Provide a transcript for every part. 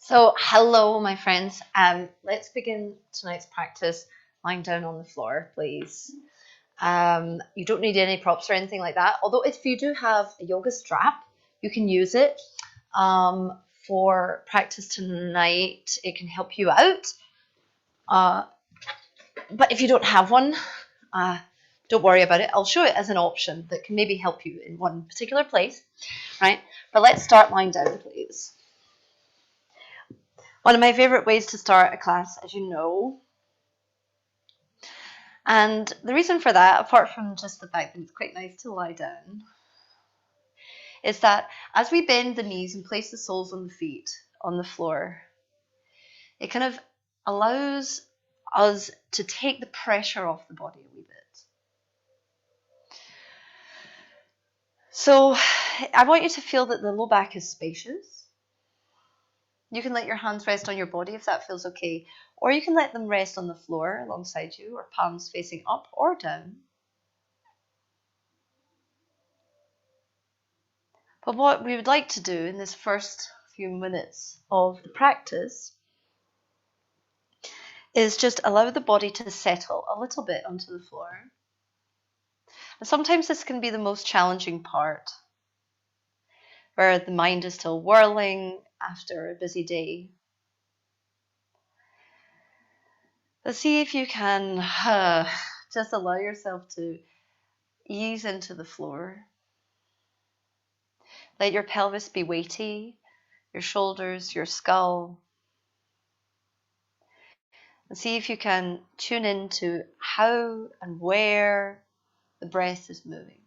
So, hello, my friends. Let's begin tonight's practice lying down on the floor, please. You don't need any props or anything like that. Although, if you do have a yoga strap, you can use it for practice tonight. It can help you out. Uh, but if you don't have one, uh, don't worry about it. I'll show it as an option that can maybe help you in one particular place, right? But let's start lying down, please. One of my favorite ways to start a class, as you know. And the reason for that, apart from just the fact that it's quite nice to lie down, is that as we bend the knees and place the soles on the feet on the floor, it kind of allows us to take the pressure off the body a wee bit. So I want you to feel that the low back is spacious. You can let your hands rest on your body if that feels okay, or you can let them rest on the floor alongside you, or palms facing up or down. But what we would like to do in this first few minutes of the practice is just allow the body to settle a little bit onto the floor. And sometimes this can be the most challenging part, where the mind is still whirling after a busy day. But see if you can just allow yourself to ease into the floor. Let your pelvis be weighty, your shoulders, your skull. And see if you can tune into how and where the breath is moving.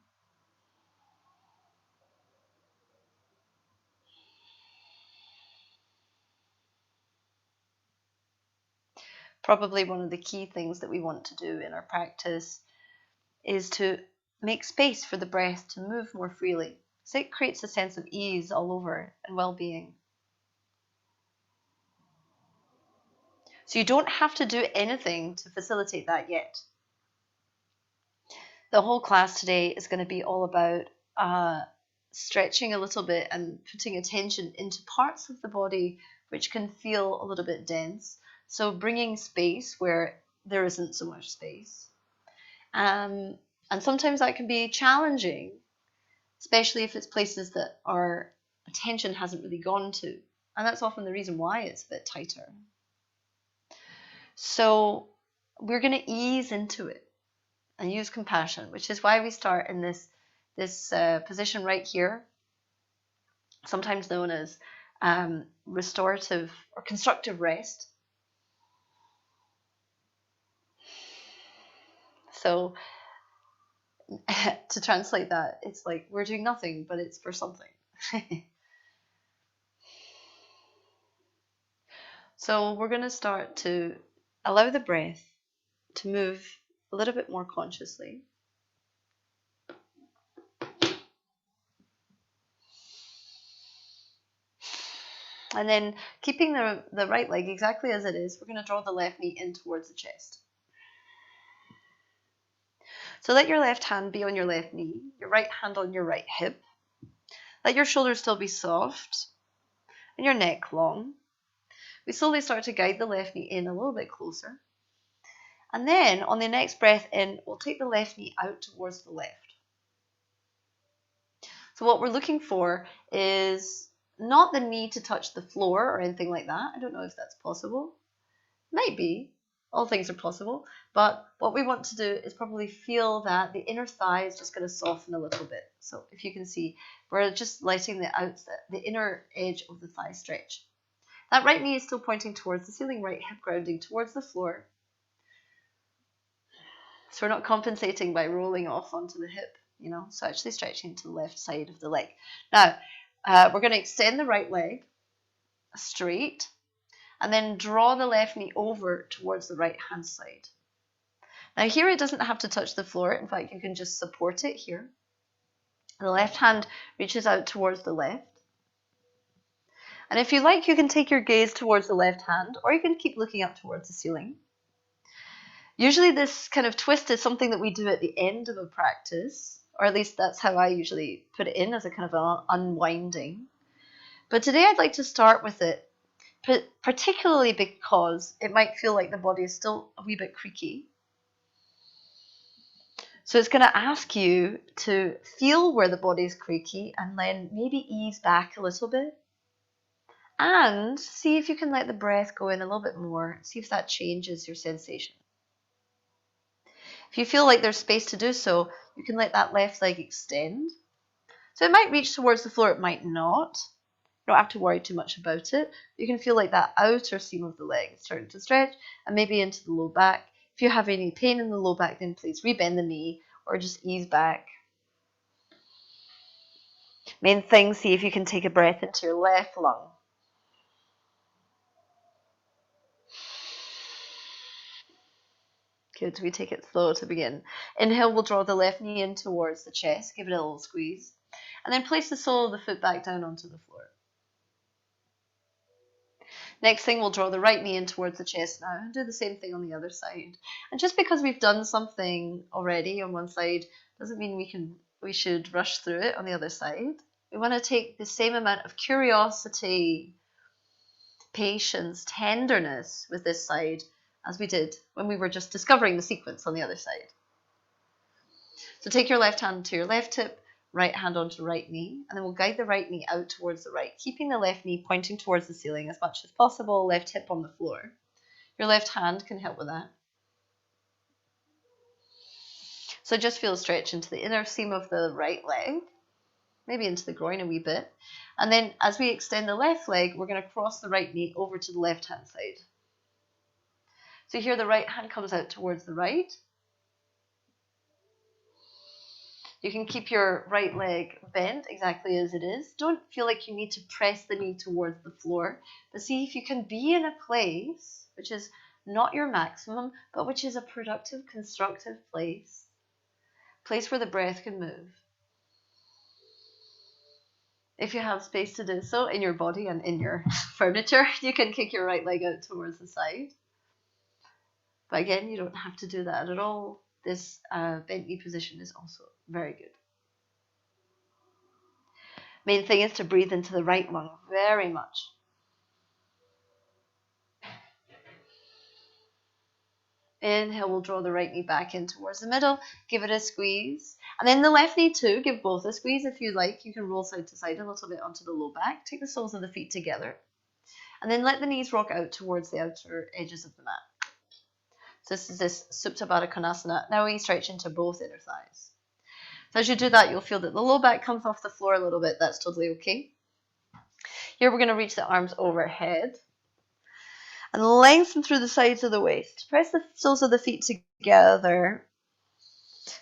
Probably one of the key things that we want to do in our practice is to make space for the breath to move more freely. So it creates a sense of ease all over and well-being. So you don't have to do anything to facilitate that yet. The whole class today is going to be all about stretching a little bit and putting attention into parts of the body which can feel a little bit dense. So bringing space where there isn't so much space. And sometimes that can be challenging, especially if it's places that our attention hasn't really gone to. And that's often the reason why it's a bit tighter. So we're going to ease into it and use compassion, which is why we start in this position right here, sometimes known as restorative or constructive rest. So to translate that, it's like we're doing nothing, but it's for something. So we're going to start to allow the breath to move a little bit more consciously. And then keeping the right leg exactly as it is, we're going to draw the left knee in towards the chest. So let your left hand be on your left knee, your right hand on your right hip. Let your shoulders still be soft and your neck long. We slowly start to guide the left knee in a little bit closer. And then on the next breath in, we'll take the left knee out towards the left. So what we're looking for is not the knee to touch the floor or anything like that. I don't know if that's possible. Might be. All things are possible. But what we want to do is probably feel that the inner thigh is just going to soften a little bit. So if you can see, we're just letting the inner edge of the thigh stretch. That right knee is still pointing towards the ceiling, right hip grounding towards the floor. So we're not compensating by rolling off onto the hip, so actually stretching to the left side of the leg. Now, we're going to extend the right leg straight and then draw the left knee over towards the right hand side. Now here it doesn't have to touch the floor. In fact, you can just support it here. The left hand reaches out towards the left. And if you like, you can take your gaze towards the left hand, or you can keep looking up towards the ceiling. Usually this kind of twist is something that we do at the end of a practice, or at least that's how I usually put it in, as a kind of an unwinding. But today I'd like to start with it particularly because it might feel like the body is still a wee bit creaky. So it's going to ask you to feel where the body is creaky and then maybe ease back a little bit. And see if you can let the breath go in a little bit more. See if that changes your sensation. If you feel like there's space to do so, you can let that left leg extend. So it might reach towards the floor, it might not. You don't have to worry too much about it. You can feel like that outer seam of the leg is starting to stretch and maybe into the low back. If you have any pain in the low back, then please rebend the knee or just ease back. Main thing, see if you can take a breath into your left lung. Good, we take it slow to begin. Inhale, we'll draw the left knee in towards the chest, give it a little squeeze, and then place the sole of the foot back down onto the floor. Next thing, we'll draw the right knee in towards the chest now and do the same thing on the other side. And just because we've done something already on one side doesn't mean we should rush through it on the other side. We want to take the same amount of curiosity, patience, tenderness with this side as we did when we were just discovering the sequence on the other side. So take your left hand to your left hip, right hand onto right knee, and then we'll guide the right knee out towards the right, keeping the left knee pointing towards the ceiling as much as possible, left hip on the floor. Your left hand can help with that. So just feel a stretch into the inner seam of the right leg, maybe into the groin a wee bit. And then as we extend the left leg, we're going to cross the right knee over to the left hand side. So here the right hand comes out towards the right. You can keep your right leg bent exactly as it is. Don't feel like you need to press the knee towards the floor, but see if you can be in a place which is not your maximum, but which is a productive, constructive place where the breath can move. If you have space to do so in your body and in your furniture, you can kick your right leg out towards the side. But again, you don't have to do that at all. This bent knee position is also very good. Main thing is to breathe into the right lung very much. Inhale, we'll draw the right knee back in towards the middle, give it a squeeze. And then the left knee too, give both a squeeze if you like. You can roll side to side a little bit onto the low back. Take the soles of the feet together. And then let the knees rock out towards the outer edges of the mat. So this is this Supta Baddha Konasana. Now we stretch into both inner thighs. So as you do that, you'll feel that the low back comes off the floor a little bit. That's totally okay. Here we're going to reach the arms overhead and lengthen through the sides of the waist. Press the soles of the feet together.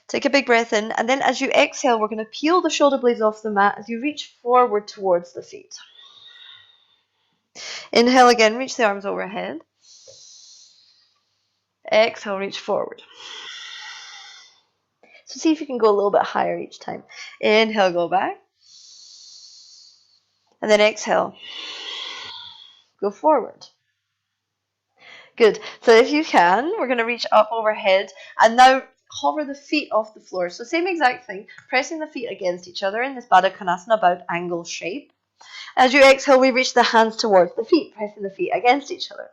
Take a big breath in, and then as you exhale, we're going to peel the shoulder blades off the mat as you reach forward towards the feet. Inhale again, reach the arms overhead. Exhale, reach forward. So see if you can go a little bit higher each time. Inhale, go back. And then exhale. Go forward. Good. So if you can, we're going to reach up overhead and now hover the feet off the floor. So same exact thing, pressing the feet against each other in this Baddha Konasana, about angle shape. As you exhale, we reach the hands towards the feet, pressing the feet against each other.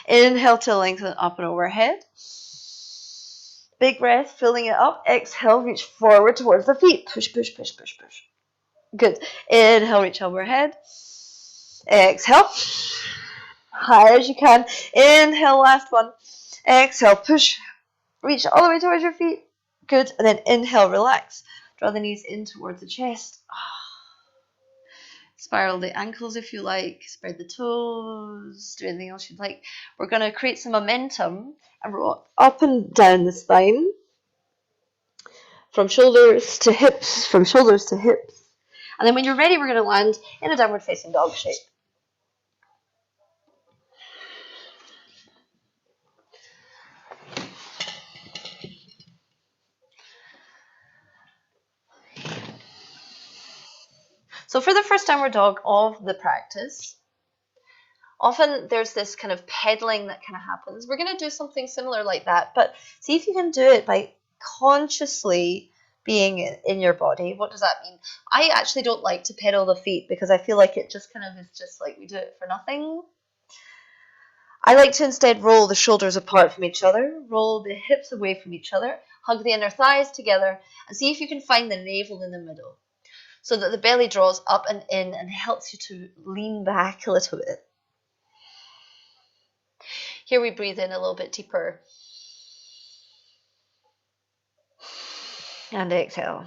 Inhale to lengthen up and overhead. Big breath, filling it up. Exhale, reach forward towards the feet. Push, push, push, push, push. Good. Inhale, reach overhead. Exhale. High as you can. Inhale, last one. Exhale, push. Reach all the way towards your feet. Good. And then inhale, relax. Draw the knees in towards the chest. Spiral the ankles if you like. Spread the toes. Do anything else you'd like. We're going to create some momentum and roll up and down the spine. From shoulders to hips. From shoulders to hips. And then when you're ready, we're going to land in a downward facing dog shape. So for the first downward dog of the practice, often there's this kind of pedaling that kind of happens. We're going to do something similar like that, but see if you can do it by consciously being in your body. What does that mean? I actually don't like to pedal the feet because I feel like it just kind of is just like we do it for nothing. I like to instead roll the shoulders apart from each other, roll the hips away from each other, hug the inner thighs together, and see if you can find the navel in the middle so that the belly draws up and in and helps you to lean back a little bit. Here we breathe in a little bit deeper. And exhale.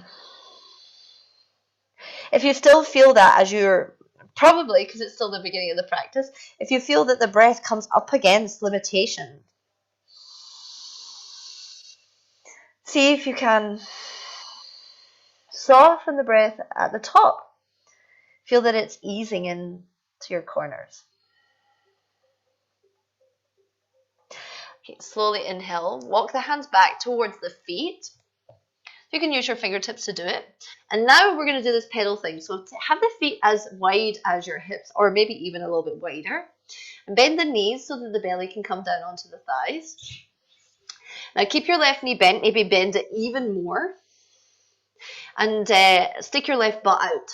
If you still feel that as you're, probably because it's still the beginning of the practice, if you feel that the breath comes up against limitation, see if you can soften the breath at the top. Feel that it's easing into your corners. Okay, slowly inhale. Walk the hands back towards the feet. You can use your fingertips to do it. And now we're going to do this pedal thing. So have the feet as wide as your hips, or maybe even a little bit wider. And bend the knees so that the belly can come down onto the thighs. Now keep your left knee bent, maybe bend it even more. And stick your left butt out.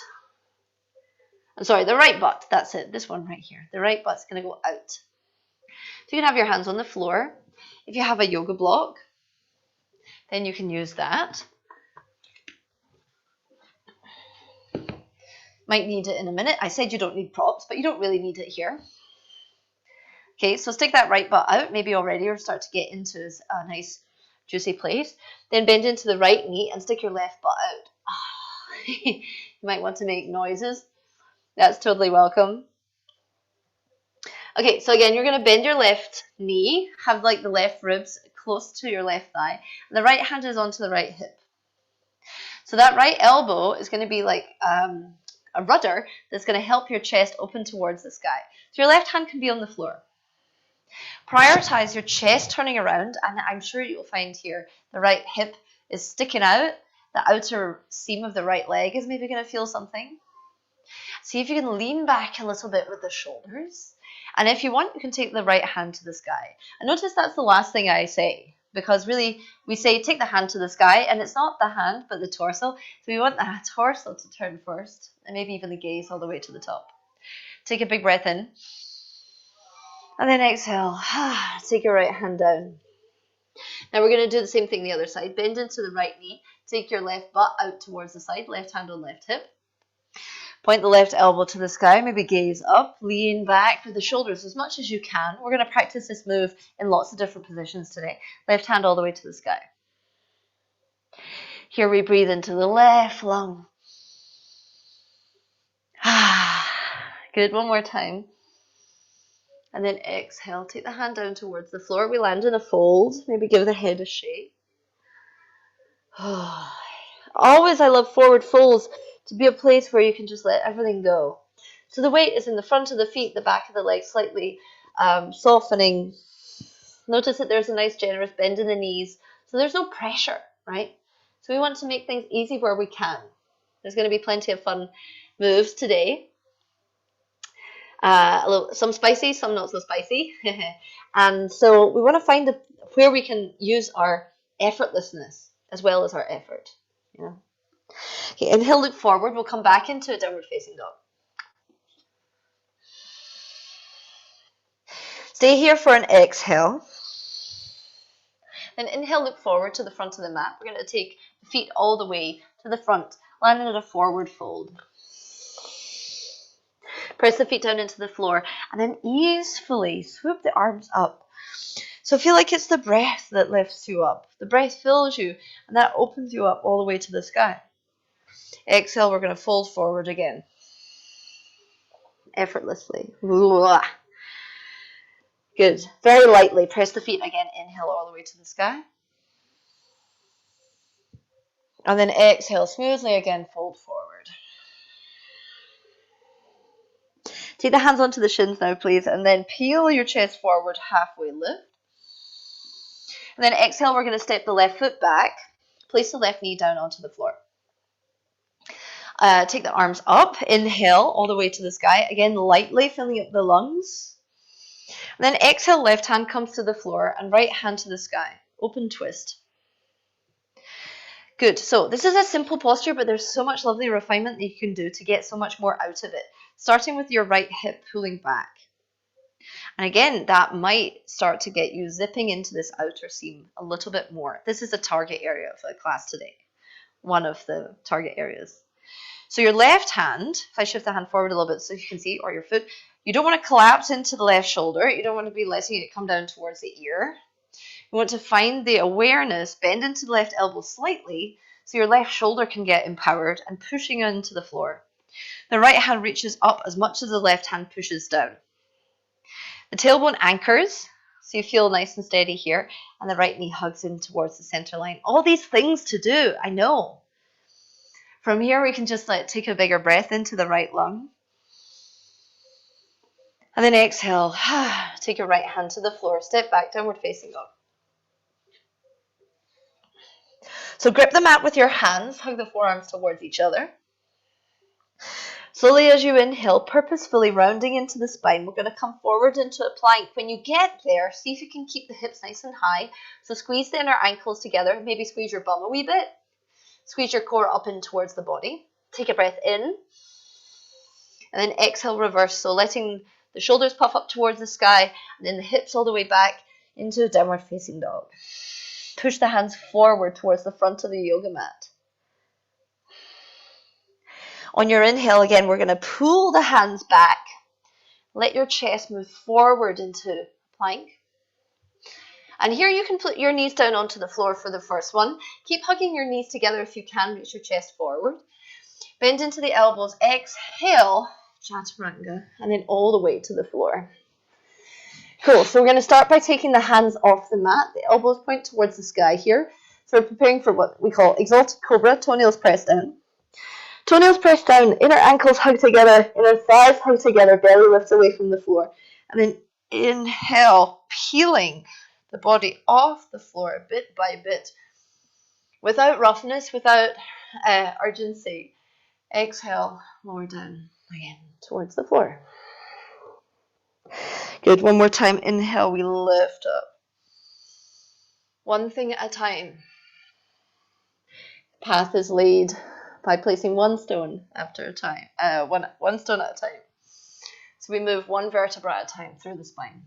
I'm sorry, the right butt, that's it, this one right here. The right butt's going to go out. So you can have your hands on the floor. If you have a yoga block, then you can use that. Might need it in a minute. I said you don't need props, but you don't really need it here. Okay, so stick that right butt out, maybe already, or start to get into a nice juicy place. Then bend into the right knee and stick your left butt out. You might want to make noises. That's totally welcome. Okay, so again, you're going to bend your left knee, have like the left ribs close to your left thigh, and the right hand is onto the right hip. So that right elbow is going to be like a rudder that's going to help your chest open towards the sky. So your left hand can be on the floor. Prioritize your chest turning around, and I'm sure you'll find here the right hip is sticking out. The outer seam of the right leg is maybe going to feel something. See if you can lean back a little bit with the shoulders. And if you want, you can take the right hand to the sky. And notice that's the last thing I say, because really we say take the hand to the sky, and it's not the hand but the torso. So we want the torso to turn first, and maybe even the gaze all the way to the top. Take a big breath in. And then exhale. Take your right hand down. Now we're going to do the same thing the other side. Bend into the right knee. Take your left butt out towards the side. Left hand on left hip. Point the left elbow to the sky, maybe gaze up, lean back with the shoulders as much as you can. We're going to practice this move in lots of different positions today. Left hand all the way to the sky. Here we breathe into the left lung. Good, one more time. And then exhale, take the hand down towards the floor. We land in a fold, maybe give the head a shake. Always I love forward folds to be a place where you can just let everything go. So the weight is in the front of the feet, the back of the legs, slightly softening. Notice that there's a nice generous bend in the knees. So there's no pressure, right? So we want to make things easy where we can. There's going to be plenty of fun moves today. Some spicy, some not so spicy. And so we want to find where we can use our effortlessness as well as our effort. You know? Okay, inhale, look forward. We'll come back into a downward facing dog. Stay here for an exhale. Then inhale, look forward to the front of the mat. We're going to take the feet all the way to the front, landing in a forward fold. Press the feet down into the floor, and then easefully swoop the arms up. So feel like it's the breath that lifts you up. The breath fills you, and that opens you up all the way to the sky. Exhale, we're going to fold forward again. Effortlessly. Good. Very lightly, press the feet again. Inhale all the way to the sky. And then exhale, smoothly again, fold forward. Take the hands onto the shins now, please, and then peel your chest forward, halfway lift. And then exhale, we're going to step the left foot back. Place the left knee down onto the floor. Take the arms up. Inhale all the way to the sky. Again, lightly filling up the lungs. And then exhale, left hand comes to the floor and right hand to the sky. Open twist. Good. So this is a simple posture, but there's so much lovely refinement that you can do to get so much more out of it. Starting with your right hip pulling back. And again, that might start to get you zipping into this outer seam a little bit more. This is a target area for the class today, one of the target areas. So your left hand, if I shift the hand forward a little bit so you can see, or your foot, you don't want to collapse into the left shoulder. You don't want to be letting it come down towards the ear. You want to find the awareness, bend into the left elbow slightly so your left shoulder can get empowered and pushing into the floor. The right hand reaches up as much as the left hand pushes down. The tailbone anchors, so you feel nice and steady here, and the right knee hugs in towards the center line. All these things to do, I know. From here, we can just take a bigger breath into the right lung. And then exhale. Take your right hand to the floor. Step back, downward facing dog. So grip the mat with your hands. Hug the forearms towards each other. Slowly as you inhale, purposefully rounding into the spine, we're going to come forward into a plank. When you get there, see if you can keep the hips nice and high. So squeeze the inner ankles together. Maybe squeeze your bum a wee bit. Squeeze your core up in towards the body. Take a breath in. And then exhale, reverse. So letting the shoulders puff up towards the sky. And then the hips all the way back into a downward facing dog. Push the hands forward towards the front of the yoga mat. On your inhale, again, we're going to pull the hands back. Let your chest move forward into plank. And here you can put your knees down onto the floor for the first one. Keep hugging your knees together if you can. Reach your chest forward. Bend into the elbows. Exhale, chaturanga, and then all the way to the floor. Cool. So we're going to start by taking the hands off the mat. The elbows point towards the sky here. So we're preparing for what we call exalted cobra, toenails pressed down. Toenails pressed down, inner ankles hug together, inner thighs hug together, belly lifts away from the floor. And then inhale, peeling the body off the floor bit by bit. Without roughness, without urgency. Exhale, lower down again towards the floor. Good, one more time. Inhale, we lift up. One thing at a time. Path is laid by placing one stone after a time, one stone at a time. So we move one vertebra at a time through the spine.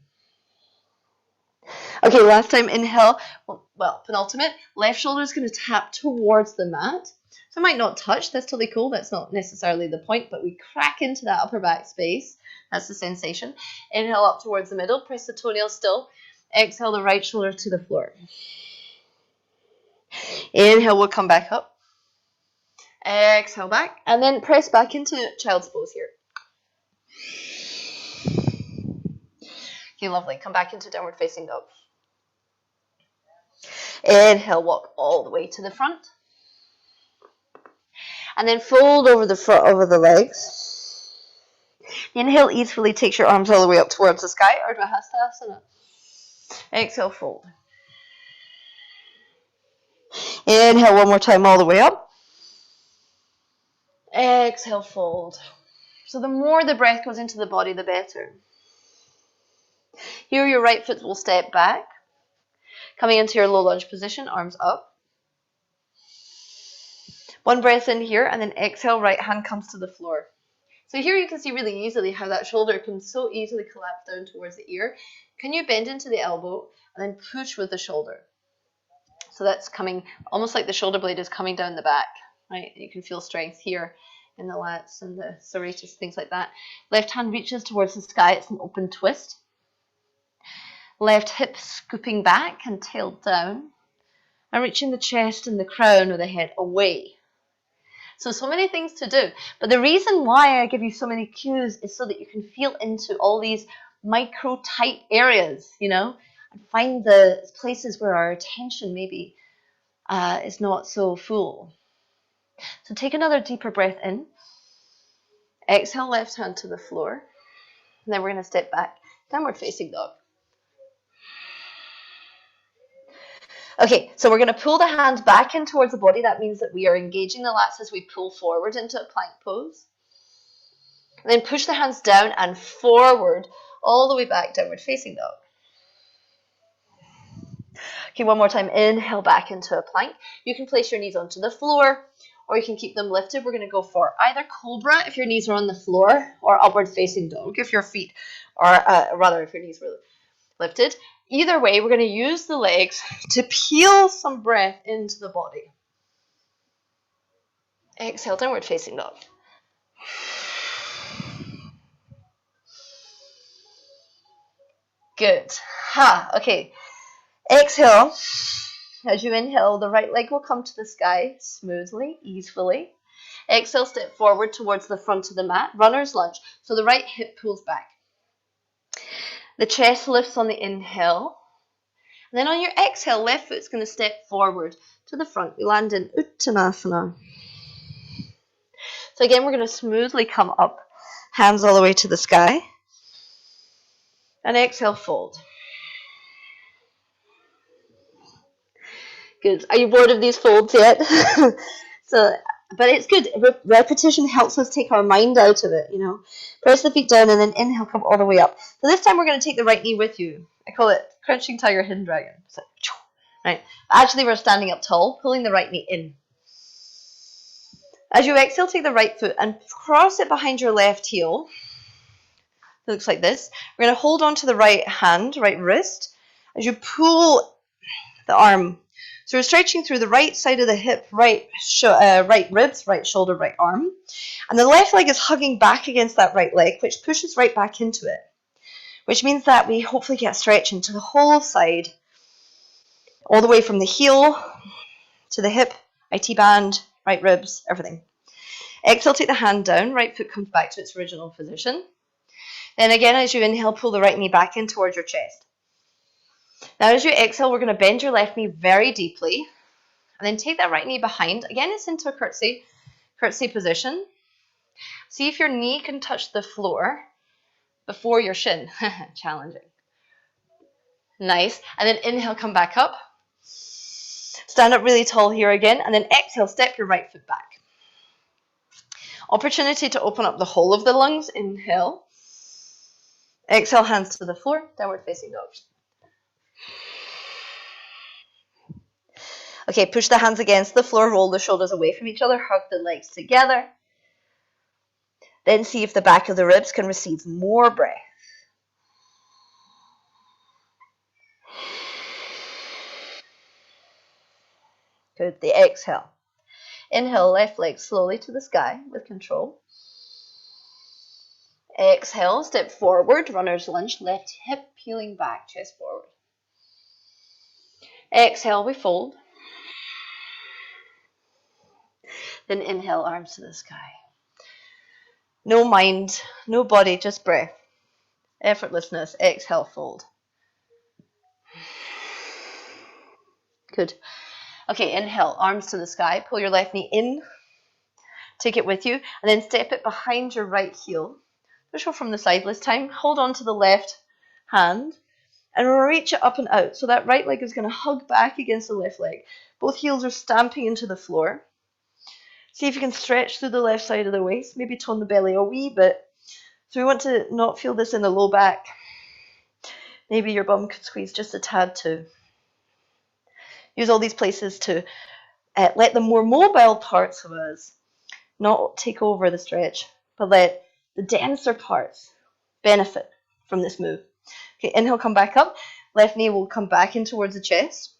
Okay, last time, inhale. Well, penultimate. Left shoulder is going to tap towards the mat. So it might not touch. That's totally cool. That's not necessarily the point, but we crack into that upper back space. That's the sensation. Inhale up towards the middle. Press the toenails still. Exhale the right shoulder to the floor. Inhale, we'll come back up. Exhale back, and then press back into child's pose here. Okay, lovely. Come back into downward facing dog. Inhale, walk all the way to the front. And then fold over the front, over the legs. Inhale, easily takes your arms all the way up towards the sky, Ardha Hastasana. Exhale, fold. Inhale one more time all the way up. Exhale, fold. So the more the breath goes into the body, the better. Here your right foot will step back. Coming into your low lunge position, arms up. One breath in here, and then exhale, right hand comes to the floor. So here you can see really easily how that shoulder can so easily collapse down towards the ear. Can you bend into the elbow and then push with the shoulder? So that's coming, almost like the shoulder blade is coming down the back, right? You can feel strength here in the lats and the serratus, things like that. Left hand reaches towards the sky. It's an open twist. Left hip scooping back and tailed down. And reaching the chest and the crown of the head away. So many things to do. But the reason why I give you so many cues is so that you can feel into all these micro tight areas, you know, and find the places where our attention maybe is not so full. So take another deeper breath in. Exhale, left hand to the floor. And then we're going to step back, downward facing dog. Okay, so we're going to pull the hands back in towards the body. That means that we are engaging the lats as we pull forward into a plank pose. And then push the hands down and forward all the way back, downward facing dog. Okay, one more time. Inhale back into a plank. You can place your knees onto the floor, or you can keep them lifted. We're going to go for either cobra if your knees are on the floor, or upward facing dog if your feet are, rather if your knees were lifted. Either way, we're going to use the legs to peel some breath into the body. Exhale, downward facing dog. Good. Okay. Exhale. As you inhale, the right leg will come to the sky smoothly, easily. Exhale, step forward towards the front of the mat, runner's lunge. So the right hip pulls back. The chest lifts on the inhale. And then on your exhale, left foot's going to step forward to the front. We land in Uttanasana. So again, we're going to smoothly come up, hands all the way to the sky. And exhale, fold. Good. Are you bored of these folds yet? But it's good. Repetition helps us take our mind out of it, Press the feet down and then inhale, come all the way up. So this time we're going to take the right knee with you. I call it Crouching Tiger, Hidden Dragon. So, right. Actually, we're standing up tall, pulling the right knee in. As you exhale, take the right foot and cross it behind your left heel. It looks like this. We're going to hold on to the right hand, right wrist, as you pull the arm. So we're stretching through the right side of the hip, right ribs, right shoulder, right arm. And the left leg is hugging back against that right leg, which pushes right back into it. Which means that we hopefully get a stretch into the whole side, all the way from the heel to the hip, IT band, right ribs, everything. Exhale, take the hand down, right foot comes back to its original position. Then again, as you inhale, pull the right knee back in towards your chest. Now, as you exhale, we're going to bend your left knee very deeply. And then take that right knee behind. Again, it's into a curtsy position. See if your knee can touch the floor before your shin. Challenging. Nice. And then inhale, come back up. Stand up really tall here again. And then exhale, step your right foot back. Opportunity to open up the whole of the lungs. Inhale. Exhale, hands to the floor. Downward facing dog. Okay, push the hands against the floor, roll the shoulders away from each other, hug the legs together. Then see if the back of the ribs can receive more breath. Good, the exhale. Inhale, left leg slowly to the sky with control. Exhale, step forward, runner's lunge, left hip peeling back, chest forward. Exhale, we fold. Then inhale, arms to the sky. No mind, no body, just breath. Effortlessness. Exhale, fold. Good. Okay, inhale, arms to the sky. Pull your left knee in. Take it with you. And then step it behind your right heel. Push from the side this time. Hold on to the left hand. And reach it up and out. So that right leg is going to hug back against the left leg. Both heels are stamping into the floor. See if you can stretch through the left side of the waist. Maybe tone the belly a wee bit. So we want to not feel this in the low back. Maybe your bum could squeeze just a tad too. Use all these places to let the more mobile parts of us not take over the stretch, but let the denser parts benefit from this move. Okay, inhale, come back up. Left knee will come back in towards the chest.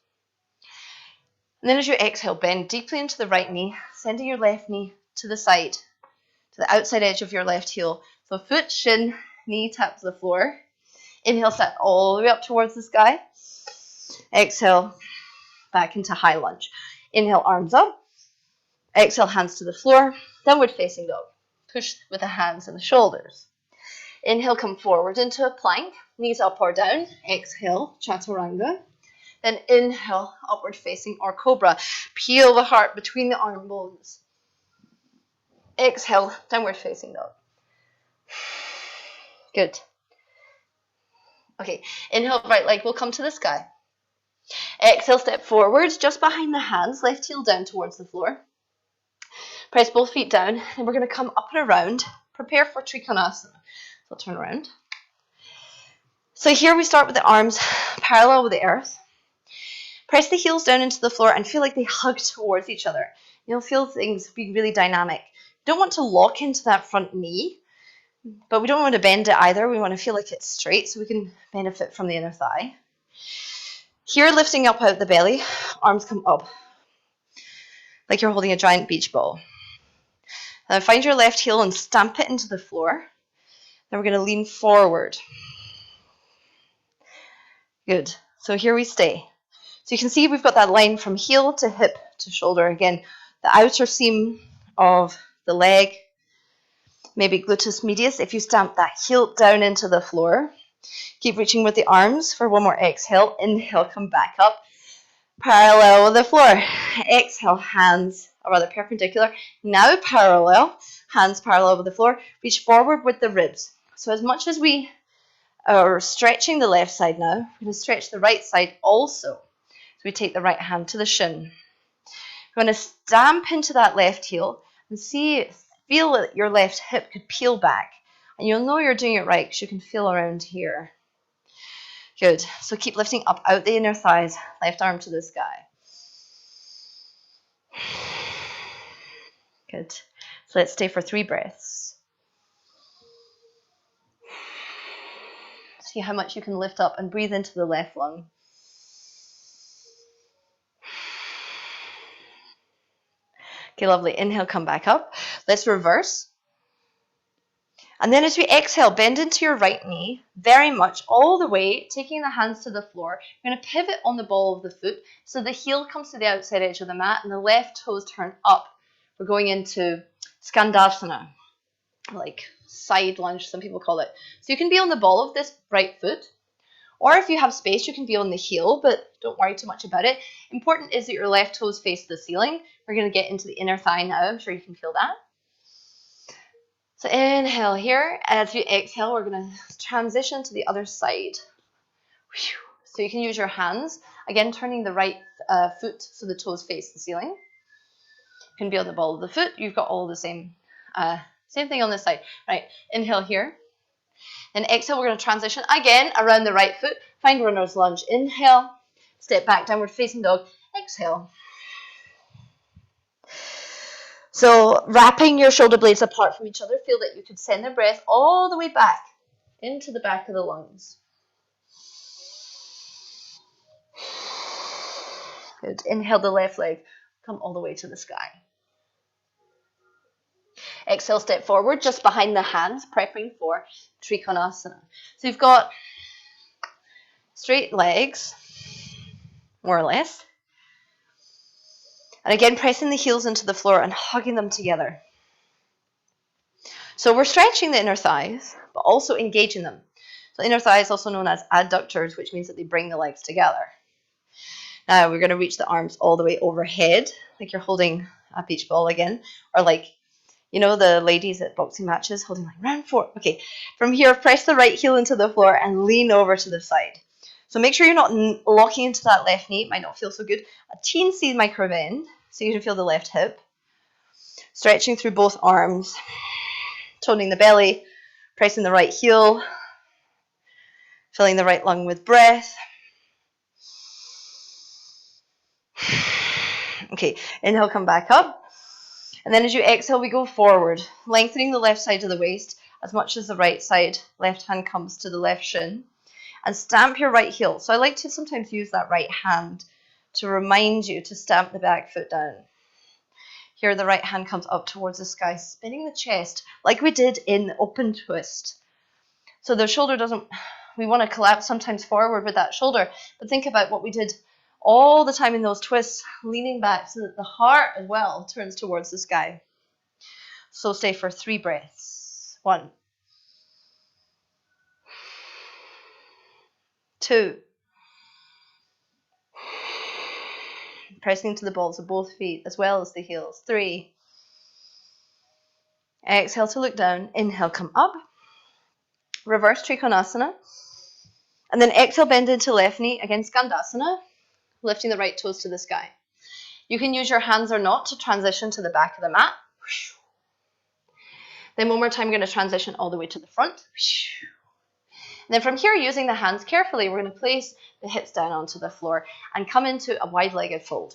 And then as you exhale, bend deeply into the right knee, sending your left knee to the side, to the outside edge of your left heel. So foot, shin, knee taps the floor. Inhale, set all the way up towards the sky. Exhale, back into high lunge. Inhale, arms up. Exhale, hands to the floor. Downward facing dog. Push with the hands and the shoulders. Inhale, come forward into a plank. Knees up or down. Exhale, chaturanga. Then inhale, upward facing or cobra. Peel the heart between the arm bones. Exhale, downward facing dog. Good. Okay, inhale, right leg will come to the sky. Exhale, step forwards, just behind the hands, left heel down towards the floor. Press both feet down, and we're going to come up and around. Prepare for Trikonasana. So turn around. So here we start with the arms parallel with the earth. Press the heels down into the floor and feel like they hug towards each other. You'll feel things be really dynamic. You don't want to lock into that front knee, but we don't want to bend it either. We want to feel like it's straight so we can benefit from the inner thigh. Here, lifting up out the belly, arms come up like you're holding a giant beach ball. Now find your left heel and stamp it into the floor. Then we're going to lean forward. Good. So here we stay. So you can see we've got that line from heel to hip to shoulder. Again, the outer seam of the leg, maybe gluteus medius. If you stamp that heel down into the floor, keep reaching with the arms for one more exhale. Inhale, come back up. Parallel with the floor. Exhale, hands are rather perpendicular. Now parallel, hands parallel with the floor. Reach forward with the ribs. So as much as we are stretching the left side now, we're going to stretch the right side also. So we take the right hand to the shin. We're going to stamp into that left heel and feel that your left hip could peel back. And you'll know you're doing it right because you can feel around here. Good. So keep lifting up out the inner thighs, left arm to the sky. Good. So let's stay for 3 breaths. See how much you can lift up and breathe into the left lung. Okay, lovely. Inhale, come back up. Let's reverse. And then as we exhale, bend into your right knee, very much all the way, taking the hands to the floor. You're going to pivot on the ball of the foot, so the heel comes to the outside edge of the mat and the left toes turn up. We're going into Skandasana, like side lunge, some people call it. So you can be on the ball of this right foot, or if you have space, you can be on the heel, but don't worry too much about it. Important is that your left toes face the ceiling. We're going to get into the inner thigh now. I'm sure you can feel that. So inhale here. As you exhale, we're going to transition to the other side. So you can use your hands. Again, turning the right foot so the toes face the ceiling. You can be on the ball of the foot. You've got all the same thing on this side. Right, inhale here. Then exhale, we're going to transition again around the right foot. Find runner's lunge. Inhale. Step back, downward facing dog. Exhale. So wrapping your shoulder blades apart from each other, feel that you could send the breath all the way back into the back of the lungs. Good. Inhale the left leg, come all the way to the sky. Exhale, step forward, just behind the hands, prepping for Trikonasana. So you've got straight legs, more or less. And again, pressing the heels into the floor and hugging them together. So we're stretching the inner thighs, but also engaging them. So inner thighs, also known as adductors, which means that they bring the legs together. Now we're going to reach the arms all the way overhead, like you're holding a beach ball again, or like, you know, the ladies at boxing matches holding like round 4. Okay, from here, press the right heel into the floor and lean over to the side. So make sure you're not locking into that left knee. It might not feel so good. A teensy micro bend, so you can feel the left hip. Stretching through both arms, toning the belly, pressing the right heel, filling the right lung with breath. Okay, inhale, come back up. And then as you exhale, we go forward, lengthening the left side of the waist as much as the right side. Left hand comes to the left shin. And stamp your right heel. So I like to sometimes use that right hand to remind you to stamp the back foot down. Here the right hand comes up towards the sky, spinning the chest like we did in the open twist. So the shoulder doesn't, we want to collapse sometimes forward with that shoulder, but think about what we did all the time in those twists, leaning back so that the heart as well turns towards the sky. So stay for 3 breaths. 1, 2. Pressing into the balls of both feet as well as the heels. 3. Exhale to look down. Inhale, come up. Reverse Trikonasana. And then exhale, bend into left knee. Again, Skandasana. Lifting the right toes to the sky. You can use your hands or not to transition to the back of the mat. Then one more time, we're going to transition all the way to the front. And then from here, using the hands carefully, we're going to place the hips down onto the floor and come into a wide-legged fold.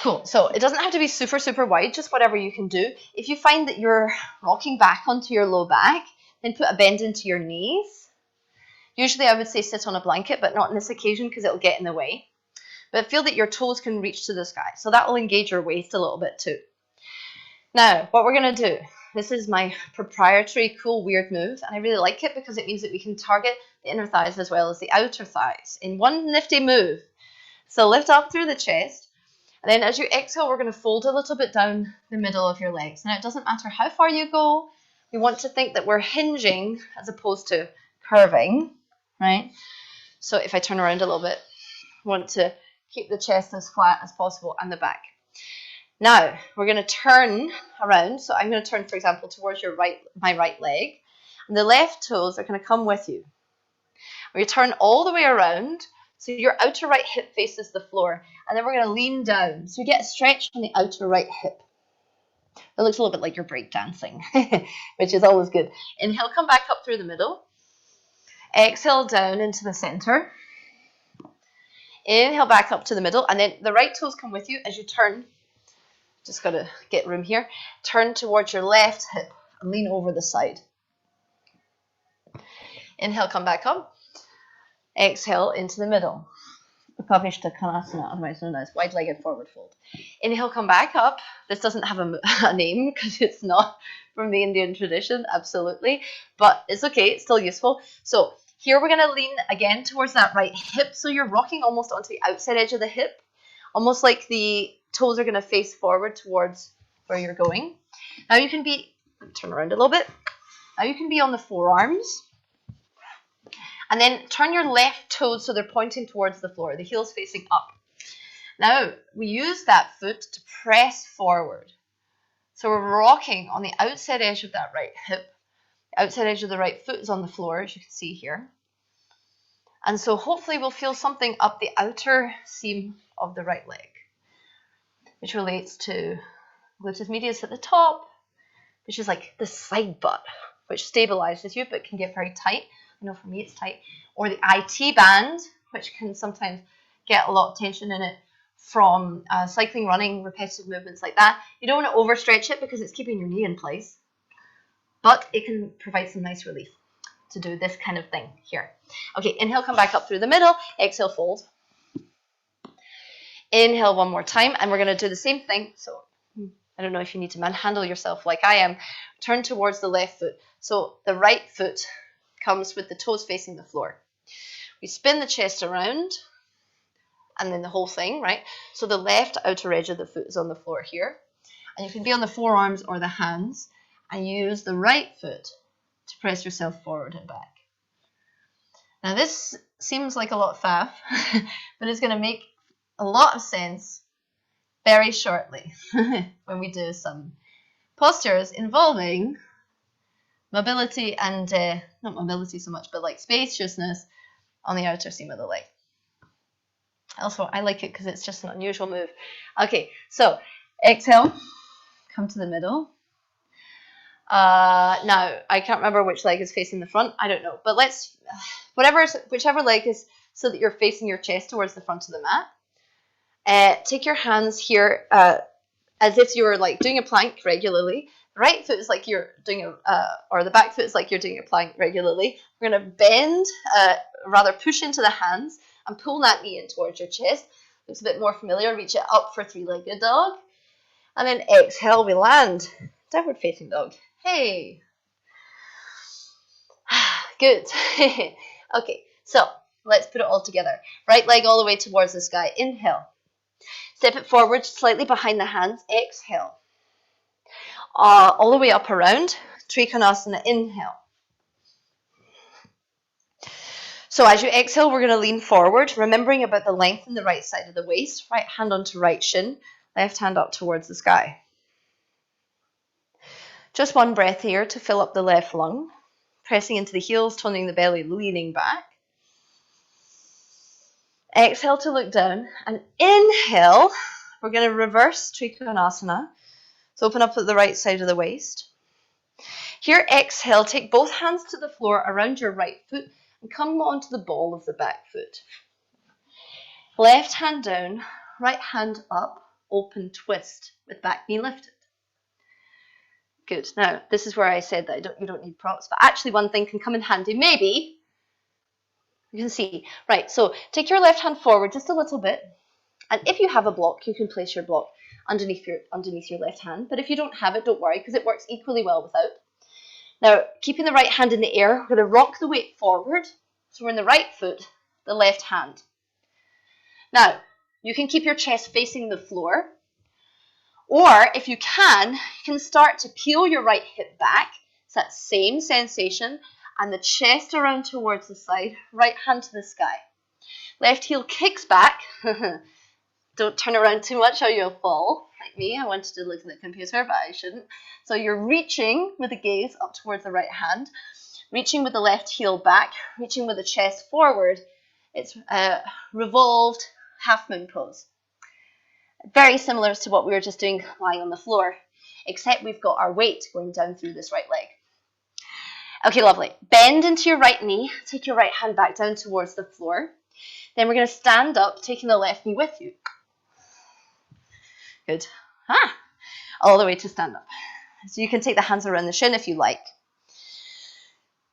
Cool. So it doesn't have to be super, super wide, just whatever you can do. If you find that you're rocking back onto your low back, then put a bend into your knees. Usually I would say sit on a blanket, but not on this occasion because it'll get in the way. But feel that your toes can reach to the sky. So that will engage your waist a little bit too. Now, what we're going to do, this is my proprietary cool weird move, and I really like it because it means that we can target the inner thighs as well as the outer thighs in one nifty move. So lift up through the chest, and then as you exhale, we're going to fold a little bit down the middle of your legs. Now, it doesn't matter how far you go. We want to think that we're hinging as opposed to curving, right? So if I turn around a little bit, I want to keep the chest as flat as possible and the back. Now, we're going to turn around. So I'm going to turn, for example, towards my right leg. And the left toes are going to come with you. We turn all the way around. So your outer right hip faces the floor. And then we're going to lean down. So you get a stretch on the outer right hip. It looks a little bit like you're breakdancing, which is always good. Inhale, come back up through the middle. Exhale down into the center. Inhale back up to the middle. And then the right toes come with you as you turn. Just got to get room here. Turn towards your left hip and lean over the side. Inhale, come back up. Exhale into the middle. Upavishtakanasana, otherwise known as wide-legged forward fold. Inhale, come back up. This doesn't have a name because it's not from the Indian tradition, absolutely. But it's okay, it's still useful. So here we're going to lean again towards that right hip. So you're rocking almost onto the outside edge of the hip, almost like the toes are going to face forward towards where you're going. Now you can turn around a little bit. Now you can be on the forearms. And then turn your left toes so they're pointing towards the floor, the heels facing up. Now we use that foot to press forward. So we're rocking on the outside edge of that right hip. The outside edge of the right foot is on the floor, as you can see here. And so hopefully we'll feel something up the outer seam of the right leg, which relates to gluteus medius at the top, which is like the side butt, which stabilizes you but can get very tight. I know for me it's tight. Or the IT band, which can sometimes get a lot of tension in it from cycling, running, repetitive movements like that. You don't want to overstretch it because it's keeping your knee in place, but it can provide some nice relief to do this kind of thing here. Okay, inhale, come back up through the middle. Exhale, fold. Inhale one more time, and we're going to do the same thing. So I don't know if you need to manhandle yourself like I am. Turn towards the left foot. So the right foot comes with the toes facing the floor. We spin the chest around, and then the whole thing, right? So the left outer edge of the foot is on the floor here. And you can be on the forearms or the hands, and use the right foot to press yourself forward and back. Now this seems like a lot of faff, but it's going to make a lot of sense very shortly when we do some postures involving mobility and, not mobility so much, but like spaciousness on the outer seam of the leg. Also, I like it because it's just an unusual move. Okay, so exhale, come to the middle. Now, I can't remember which leg is facing the front. I don't know. But whichever leg is so that you're facing your chest towards the front of the mat. Take your hands here as if you were like doing a plank regularly. The right foot is like you're doing or the back foot is like you're doing a plank regularly. We're going to bend, rather push into the hands and pull that knee in towards your chest. Looks a bit more familiar. Reach it up for three-legged dog. And then exhale, we land. Downward facing dog. Hey. Good. Okay, so let's put it all together. Right leg all the way towards the sky. Inhale. Step it forward slightly behind the hands. Exhale. All the way up around. Trikonasana. Inhale. So as you exhale, we're going to lean forward, remembering about the length in the right side of the waist. Right hand onto right shin. Left hand up towards the sky. Just one breath here to fill up the left lung. Pressing into the heels, toning the belly, leaning back. Exhale to look down. And inhale, we're going to reverse Trikonasana. So open up at the right side of the waist. Here, exhale, take both hands to the floor around your right foot and come onto the ball of the back foot. Left hand down, right hand up. open twist with back knee lifted. Good. Now, this is where I said that you don't need props, but actually one thing can come in handy. Maybe, you can see. Right, so take your left hand forward just a little bit, and if you have a block, you can place your block underneath your left hand, but if you don't have it, don't worry, because it works equally well without. Now, keeping the right hand in the air, we're going to rock the weight forward, so we're in the right foot, the left hand. Now, you can keep your chest facing the floor, or if you can start to peel your right hip back. It's that same sensation, and the chest around towards the side, right hand to the sky. Left heel kicks back. Don't turn around too much or you'll fall. Like me, I wanted to look at the computer, but I shouldn't. So you're reaching with the gaze up towards the right hand, reaching with the left heel back, reaching with the chest forward. It's a revolved half moon pose. Very similar to what we were just doing lying on the floor, except we've got our weight going down through this right leg. Okay, lovely. Bend into your right knee. Take your right hand back down towards the floor. Then we're going to stand up, taking the left knee with you. Good. All the way to stand up. So you can take the hands around the shin if you like.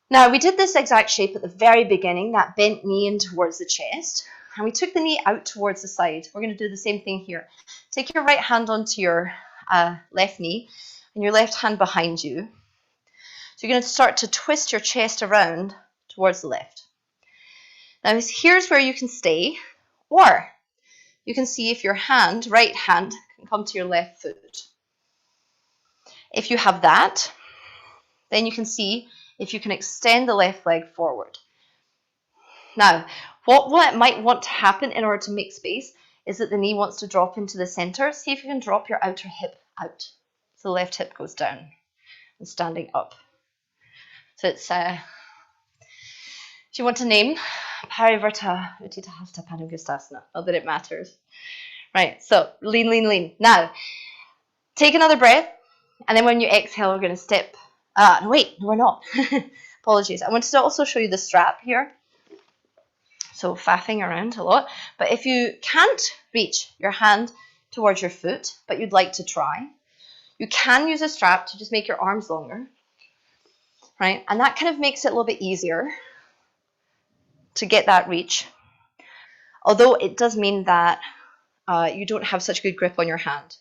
Now, we did this exact shape at the very beginning, that bent knee in towards the chest. And we took the knee out towards the side. We're going to do the same thing here. Take your right hand onto your left knee and your left hand behind you. So you're going to start to twist your chest around towards the left. Now, here's where you can stay, or you can see if your right hand can come to your left foot. If you have that, then you can see if you can extend the left leg forward. Now, what might want to happen in order to make space is that the knee wants to drop into the center. See if you can drop your outer hip out. So the left hip goes down and standing up. So it's, if you want to name, Parivarta Utthita Hasta Padangustasana. Not that it matters. Right, so lean, lean, lean. Now, take another breath. And then when you exhale, we're going to step. No, wait, no, we're not. Apologies. I wanted to also show you the strap here. So faffing around a lot. But if you can't reach your hand towards your foot, but you'd like to try, you can use a strap to just make your arms longer. Right? And that kind of makes it a little bit easier to get that reach. Although it does mean that you don't have such good grip on your hand,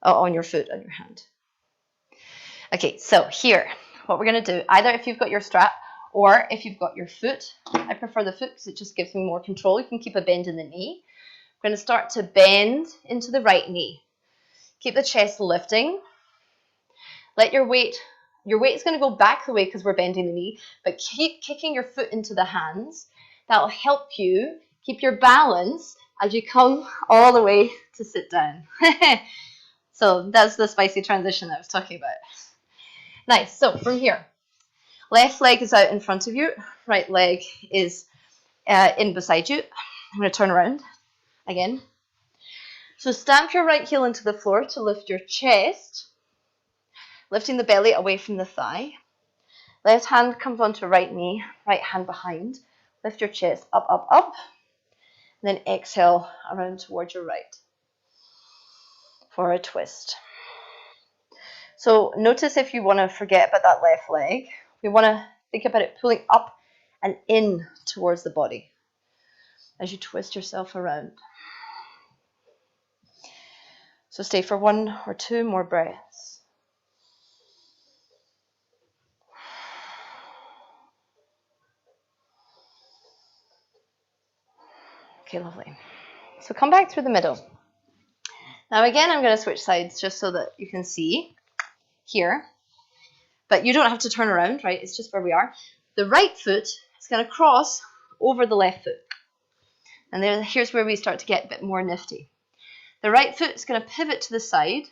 on your foot, on your hand. Okay, so here, what we're going to do, either if you've got your strap or if you've got your foot, I prefer the foot because it just gives me more control. You can keep a bend in the knee. We're going to start to bend into the right knee. Keep the chest lifting. Let your weight is going to go back the way because we're bending the knee, but keep kicking your foot into the hands. That'll help you keep your balance as you come all the way to sit down. So that's the spicy transition I was talking about. Nice. So from here, left leg is out in front of you. Right leg is in beside you. I'm going to turn around again. So stamp your right heel into the floor to lift your chest, lifting the belly away from the thigh. Left hand comes onto right knee, right hand behind. Lift your chest up, up, up. And then exhale around towards your right for a twist. So notice if you want to forget about that left leg, we want to think about it pulling up and in towards the body as you twist yourself around. So stay for 1 or 2 more breaths. Okay, lovely. So come back through the middle. Now again, I'm going to switch sides just so that you can see here. But you don't have to turn around, right? It's just where we are. The right foot is going to cross over the left foot. And here's where we start to get a bit more nifty. The right foot is going to pivot to the side.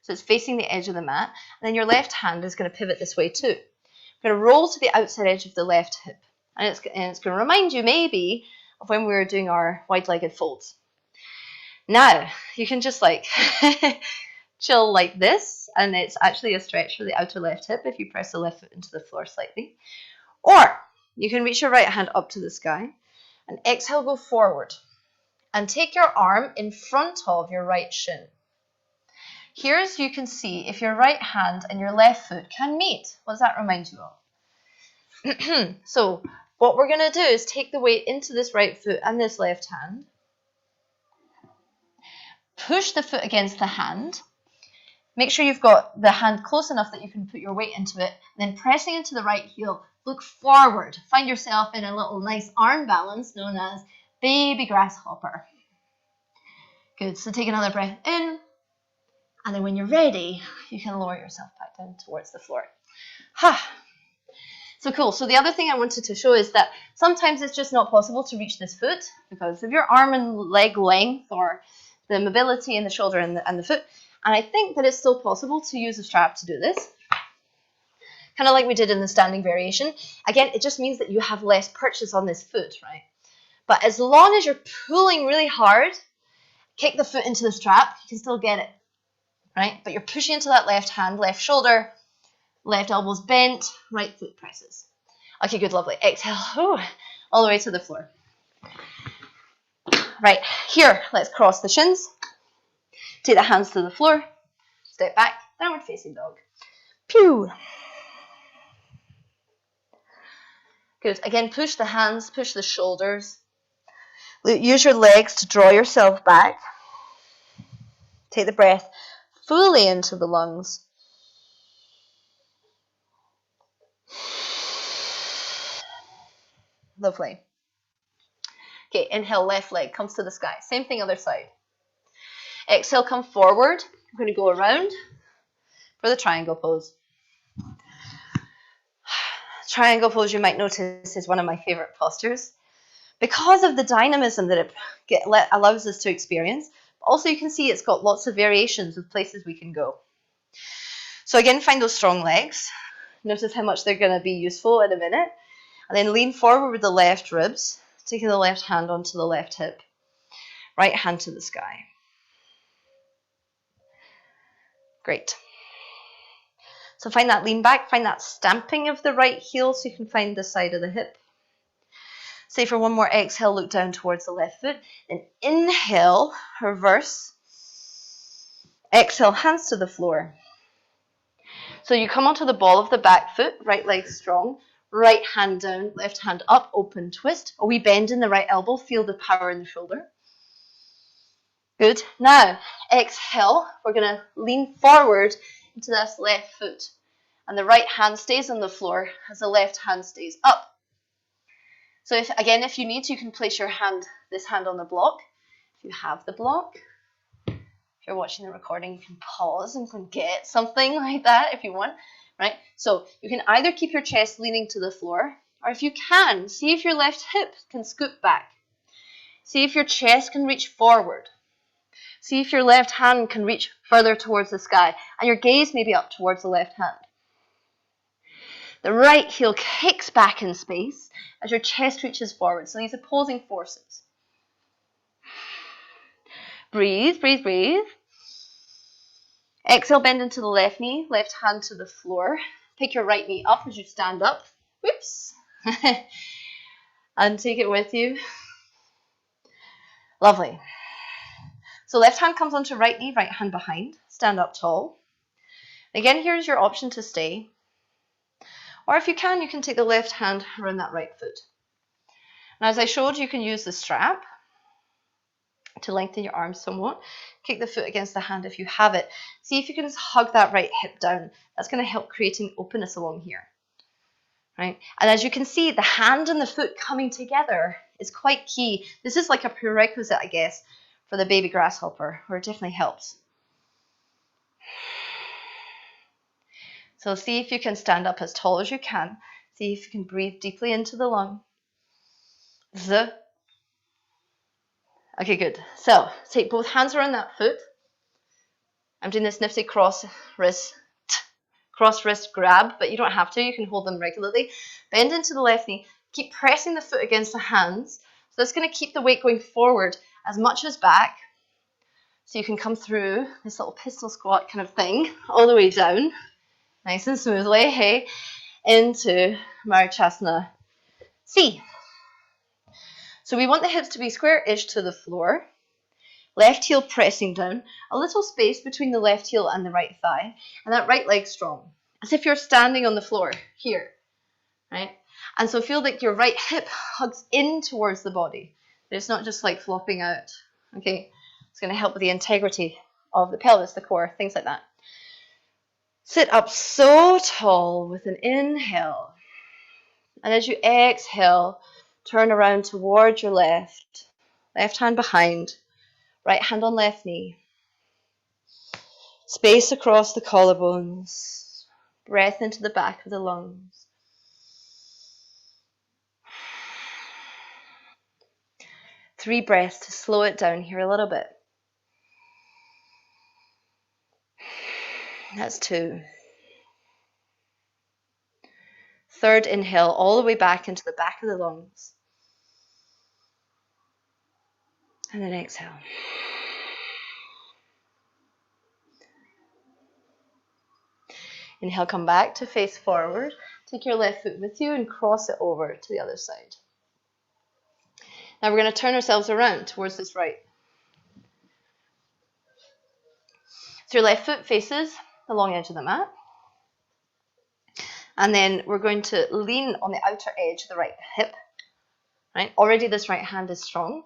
So it's facing the edge of the mat. And then your left hand is going to pivot this way too. We're going to roll to the outside edge of the left hip. And it's going to remind you maybe of when we were doing our wide-legged folds. Now, you can just like chill like this, and it's actually a stretch for the outer left hip if you press the left foot into the floor slightly. Or you can reach your right hand up to the sky and exhale, go forward. and take your arm in front of your right shin. Here, as you can see, if your right hand and your left foot can meet, what does that remind you of? So what we're going to do is take the weight into this right foot and this left hand. Push the foot against the hand. Make sure you've got the hand close enough that you can put your weight into it. And then pressing into the right heel, look forward. Find yourself in a little nice arm balance known as baby grasshopper. Good. So take another breath in. And then when you're ready, you can lower yourself back down towards the floor. So cool. So the other thing I wanted to show is that sometimes it's just not possible to reach this foot because of your arm and leg length or the mobility in the shoulder and the foot. And I think that it's still possible to use a strap to do this. Kind of like we did in the standing variation. Again, it just means that you have less purchase on this foot, right? But as long as you're pulling really hard, kick the foot into the strap, you can still get it, right? But you're pushing into that left hand, left shoulder, left elbow's bent, right foot presses. Okay, good, lovely. Exhale, all the way to the floor. Right, here, let's cross the shins. Take the hands to the floor. Step back, downward facing dog. Pew. Good. Again, push the hands, push the shoulders. Use your legs to draw yourself back. Take the breath fully into the lungs. Lovely. Okay, inhale, left leg comes to the sky. Same thing, other side. Exhale, come forward. I'm going to go around for the triangle pose. Triangle pose, you might notice, is one of my favorite postures because of the dynamism that it allows us to experience. Also, you can see it's got lots of variations of places we can go. So again, find those strong legs. Notice how much they're going to be useful in a minute. And then lean forward with the left ribs, taking the left hand onto the left hip. Right hand to the sky. Great. So find that lean back, find that stamping of the right heel so you can find the side of the hip. Say for one more exhale, look down towards the left foot. Then inhale, reverse. Exhale, hands to the floor. So you come onto the ball of the back foot, right leg strong, right hand down, left hand up, open twist. A wee bend in the right elbow, feel the power in the shoulder. Good. Now, exhale, we're going to lean forward into this left foot. And the right hand stays on the floor as the left hand stays up. So if you need to, you can place your hand, this hand on the block. If you have the block, if you're watching the recording, you can pause and can get something like that if you want, right? So you can either keep your chest leaning to the floor, or if you can, see if your left hip can scoop back. See if your chest can reach forward. See if your left hand can reach further towards the sky, and your gaze may be up towards the left hand. The right heel kicks back in space as your chest reaches forward. So these opposing forces. Breathe, breathe, breathe. Exhale, bend into the left knee, left hand to the floor. Pick your right knee up as you stand up. Whoops. And take it with you. Lovely. So left hand comes onto right knee, right hand behind. Stand up tall. Again, here's your option to stay. Or if you can take the left hand around that right foot. Now, as I showed, you can use the strap to lengthen your arms somewhat. Kick the foot against the hand if you have it. See if you can just hug that right hip down. That's going to help creating openness along here. Right? And as you can see, the hand and the foot coming together is quite key. This is like a prerequisite, I guess, for the baby grasshopper, where it definitely helps. So see if you can stand up as tall as you can. See if you can breathe deeply into the lung. Z. Okay, good. So take both hands around that foot. I'm doing this nifty cross wrist grab, but you don't have to. You can hold them regularly. Bend into the left knee. Keep pressing the foot against the hands. So that's going to keep the weight going forward as much as back. So you can come through this little pistol squat kind of thing all the way down. Nice and smoothly, hey, into Marchasana C. So we want the hips to be square-ish to the floor. Left heel pressing down. A little space between the left heel and the right thigh. And that right leg strong. As if you're standing on the floor here. Right? And so feel like your right hip hugs in towards the body. It's not just like flopping out. Okay? It's going to help with the integrity of the pelvis, the core, things like that. Sit up so tall with an inhale. And as you exhale, turn around towards your left. Left hand behind. Right hand on left knee. Space across the collarbones. Breath into the back of the lungs. 3 breaths to slow it down here a little bit. That's 2. Third inhale all the way back into the back of the lungs. And then exhale. Inhale, come back to face forward. Take your left foot with you and cross it over to the other side. Now we're going to turn ourselves around towards this right. So your left foot faces the long edge of the mat. And then we're going to lean on the outer edge of the right hip. Right? Already this right hand is strong.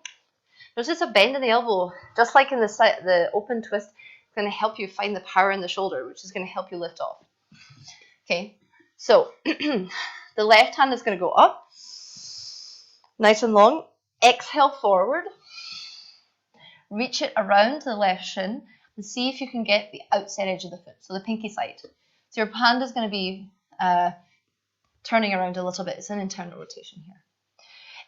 There's just a bend in the elbow, just like in the open twist. It's going to help you find the power in the shoulder, which is going to help you lift off. Okay, so the left hand is going to go up, nice and long. Exhale forward. Reach it around the left shin and see if you can get the outside edge of the foot, so the pinky side. So your hand is going to be turning around a little bit. It's an internal rotation here.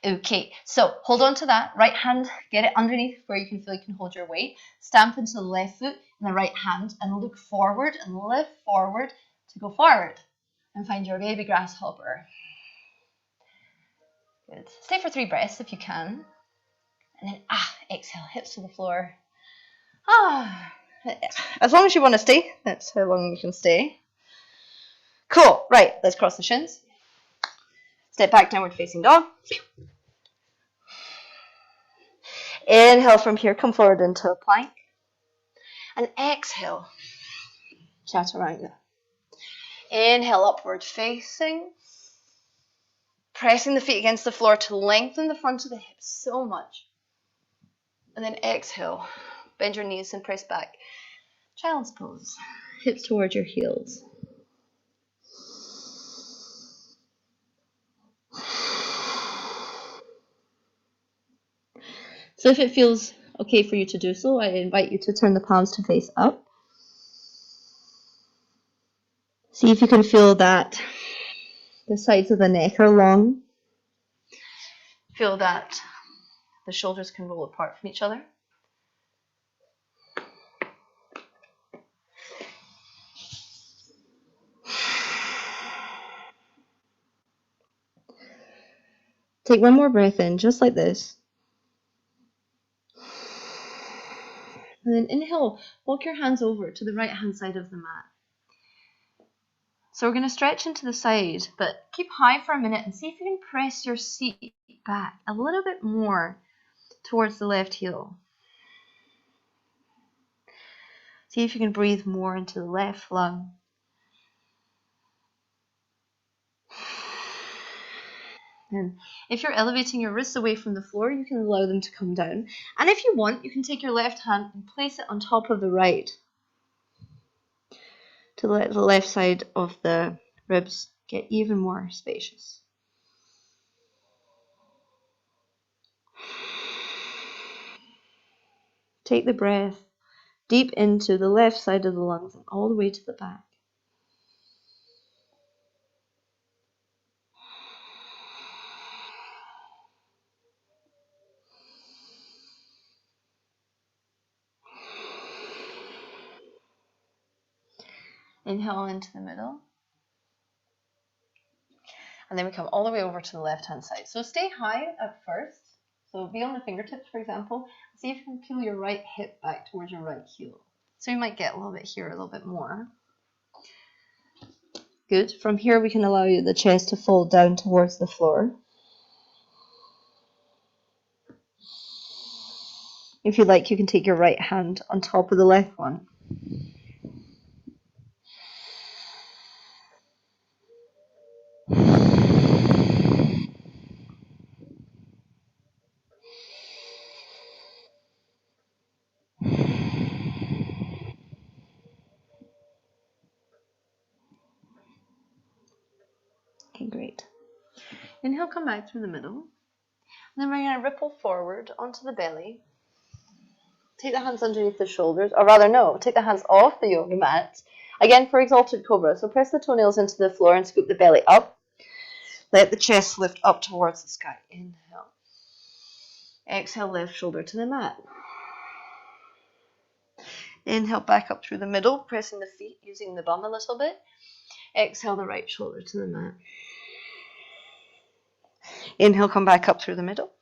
Okay, so hold on to that. Right hand, get it underneath where you can feel you can hold your weight. Stamp into the left foot and the right hand and look forward and lift forward to go forward and find your baby grasshopper. Good. Stay for 3 breaths if you can. And then exhale, hips to the floor. As long as you want to stay, that's how long you can stay. Cool, right, let's cross the shins. Step back, downward facing dog. Inhale from here, come forward into a plank. And exhale, chaturanga. Inhale, upward facing. Pressing the feet against the floor to lengthen the front of the hips so much. And then exhale, bend your knees and press back. Child's pose, hips towards your heels. So if it feels okay for you to do so, I invite you to turn the palms to face up. See if you can feel that the sides of the neck are long. Feel that the shoulders can roll apart from each other. Take one more breath in, just like this. And then inhale, walk your hands over to the right hand side of the mat. So we're going to stretch into the side, but keep high for a minute and see if you can press your seat back a little bit more towards the left heel. See if you can breathe more into the left lung. And if you're elevating your wrists away from the floor, you can allow them to come down. And if you want, you can take your left hand and place it on top of the right to let the left side of the ribs get even more spacious. Take the breath deep into the left side of the lungs and all the way to the back. Inhale into the middle. And then we come all the way over to the left-hand side. So stay high at first. So be on the fingertips, for example. See if you can peel your right hip back towards your right heel. So you might get a little bit here, a little bit more. Good. From here, we can allow the chest to fold down towards the floor. If you like, you can take your right hand on top of the left one. Okay, great. Inhale, come back through the middle. And then we're going to ripple forward onto the belly. Take the hands underneath the shoulders, or rather, no, take the hands off the yoga mat. Again, for exalted cobra. So press the toenails into the floor and scoop the belly up. Let the chest lift up towards the sky. Inhale. Exhale, left shoulder to the mat. Inhale, back up through the middle, pressing the feet, using the bum a little bit. Exhale, the right shoulder to the mat. Inhale, come back up through the middle.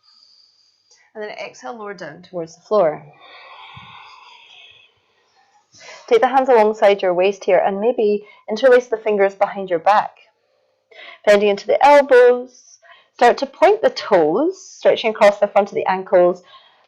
And then exhale, lower down towards the floor. Take the hands alongside your waist here and maybe interlace the fingers behind your back. Bending into the elbows. Start to point the toes, stretching across the front of the ankles.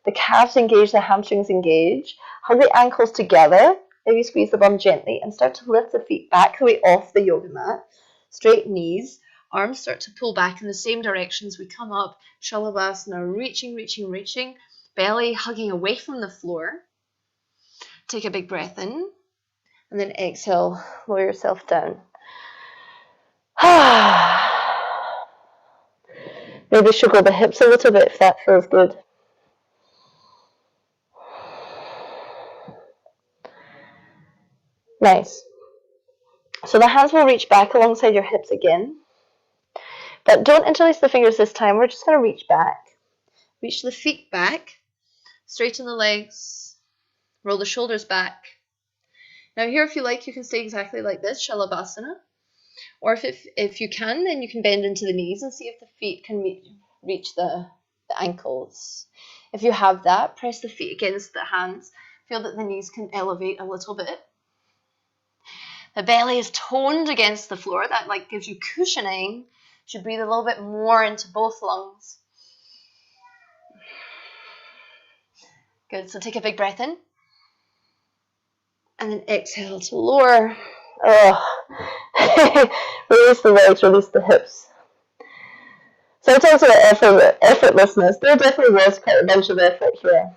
The calves engage, the hamstrings engage. Hug the ankles together. Maybe squeeze the bum gently and start to lift the feet back the way off the yoga mat. Straight knees. Arms start to pull back in the same direction as we come up. Shalabhasana, reaching, reaching, reaching. Belly hugging away from the floor. Take a big breath in. And then exhale, lower yourself down. Maybe sugar the hips a little bit if that feels good. Nice. So the hands will reach back alongside your hips again. But don't interlace the fingers this time. We're just going to reach back. Reach the feet back. Straighten the legs. Roll the shoulders back. Now here, if you like, you can stay exactly like this, Shalabhasana. Or if you can, then you can bend into the knees and see if the feet can reach the ankles. If you have that, press the feet against the hands. Feel that the knees can elevate a little bit. The belly is toned against the floor. That gives you cushioning. You should breathe a little bit more into both lungs. Good. So take a big breath in. And then exhale to lower. Release the legs, release the hips. So in terms of effortlessness, there definitely was quite a bunch of effort here.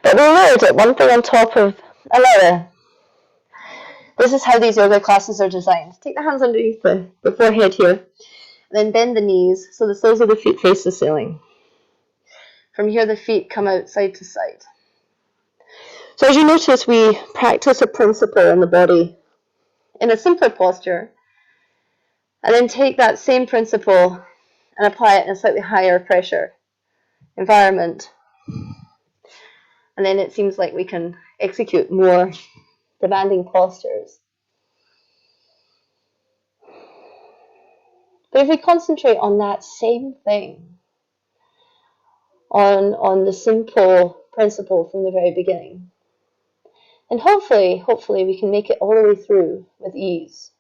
But we layered it one thing on top of another. This is how these yoga classes are designed. Take the hands underneath the forehead here. And then bend the knees so the soles of the feet face the ceiling. From here, the feet come out side to side. So as you notice, we practice a principle in the body in a simpler posture. And then take that same principle and apply it in a slightly higher pressure environment. And then it seems like we can execute more demanding postures. But if we concentrate on that same thing, on the simple principle from the very beginning, and hopefully we can make it all the way through with ease.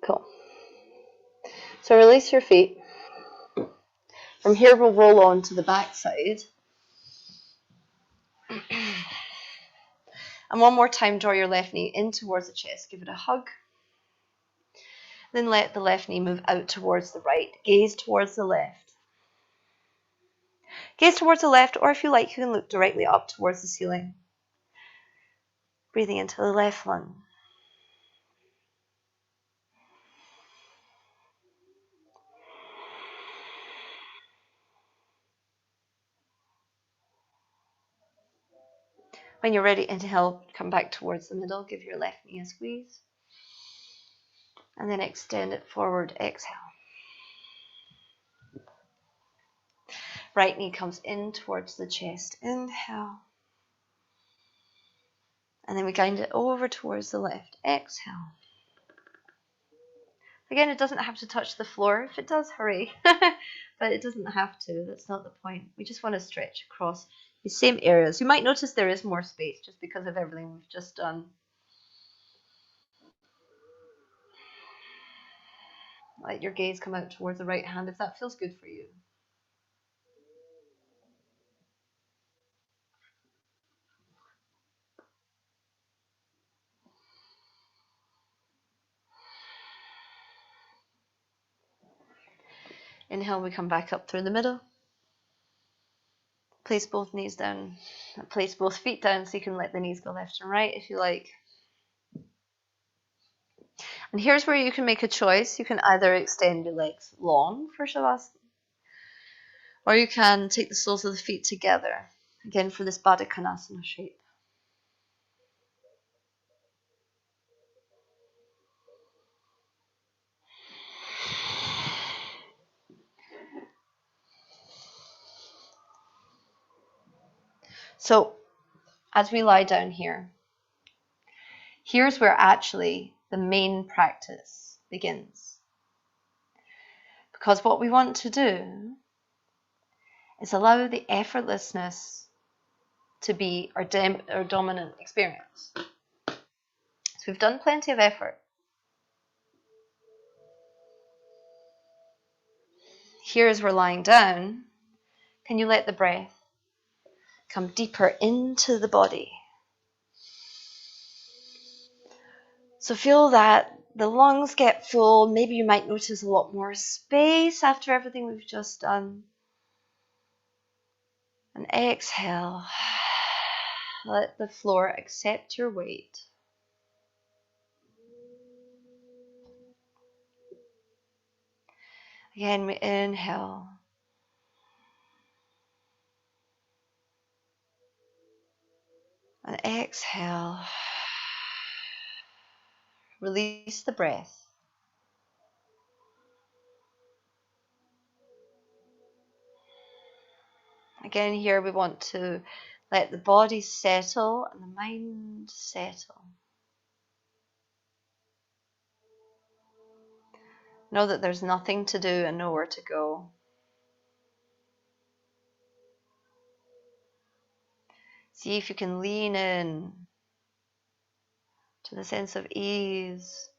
Cool. So release your feet. From here, we'll roll on to the back side. And one more time, draw your left knee in towards the chest. Give it a hug. Then let the left knee move out towards the right. Gaze towards the left. Gaze towards the left, or if you like, you can look directly up towards the ceiling. Breathing into the left lung. When you're ready, inhale, come back towards the middle. Give your left knee a squeeze. And then extend it forward. Exhale. Right knee comes in towards the chest. Inhale. And then we guide it over towards the left. Exhale. Again, it doesn't have to touch the floor. If it does, hooray. But it doesn't have to. That's not the point. We just want to stretch across these same areas. You might notice there is more space just because of everything we've just done. Let your gaze come out towards the right hand if that feels good for you. Inhale, we come back up through the middle. Place both knees down. Place both feet down so you can let the knees go left and right if you like. And here's where you can make a choice. You can either extend your legs long for Shavasana, or you can take the soles of the feet together, again for this Baddha Konasana shape. So as we lie down here, here's where actually the main practice begins. Because what we want to do is allow the effortlessness to be our dominant experience. So we've done plenty of effort. Here as we're lying down, can you let the breath come deeper into the body? So feel that the lungs get full. Maybe you might notice a lot more space after everything we've just done. And exhale. Let the floor accept your weight. Again, we inhale. And exhale. Release the breath. Again, here we want to let the body settle and the mind settle. Know that there's nothing to do and nowhere to go. See if you can lean in to the sense of ease.